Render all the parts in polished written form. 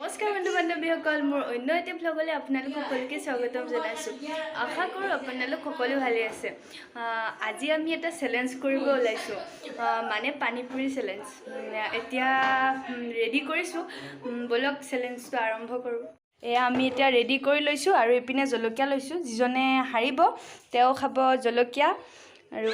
নমস্কাৰ বন্ধু বান্ধৱীসকল, মোৰ অন্য এটা ব্লগলৈ আপোনালোক সকলোকে স্বাগতম জনাইছোঁ। আশা কৰোঁ আপোনালোক সকলো ভালে আছে। আজি আমি এটা চেলেঞ্জ কৰিব ওলাইছোঁ, মানে পানীপুৰি চেলেঞ্জ। এতিয়া ৰেডি কৰিছোঁ, বলক চেলেঞ্জটো আৰম্ভ কৰোঁ। এয়া আমি এতিয়া ৰেডি কৰি লৈছোঁ আৰু এইপিনে জলকীয়া লৈছোঁ। যিজনে হাৰিব তেওঁ খাব জলকীয়া। আৰু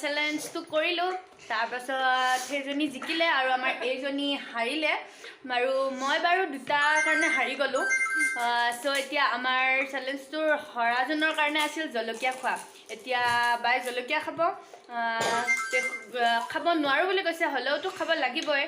চেলেঞ্জটো কৰিলোঁ। তাৰপাছত সেইজনী জিকিলে আৰু আমাৰ এইজনী হাৰিলে। আৰু মই বাৰু দুটাৰ কাৰণে হাৰি গ'লোঁ। চ' এতিয়া আমাৰ চেলেঞ্জটোৰ হৰাজনৰ কাৰণে আছিল জলকীয়া খোৱা। এতিয়া বাই জলকীয়া খাব। খাব নোৱাৰোঁ বুলি কৈছে, হ'লেওতো খাব লাগিবই।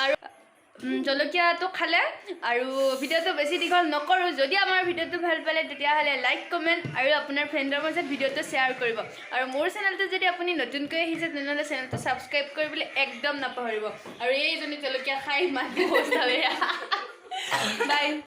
আৰু জলকীয়াটো খালে। আৰু ভিডিঅ'টো বেছি দীঘল নকৰোঁ। যদি আমাৰ ভিডিঅ'টো ভাল পালে তেতিয়াহ'লে লাইক, কমেণ্ট আৰু আপোনাৰ ফ্ৰেণ্ডৰ মাজত ভিডিঅ'টো শ্বেয়াৰ কৰিব। আৰু মোৰ চেনেলটো যদি আপুনি নতুনকৈ আহিছে তেনেহ'লে চেনেলটো ছাবস্ক্ৰাইব কৰিবলৈ একদম নাপাহৰিব। আৰু এইজনী জলকীয়া খাই ইমান অৱস্থা বেয়া। বাই।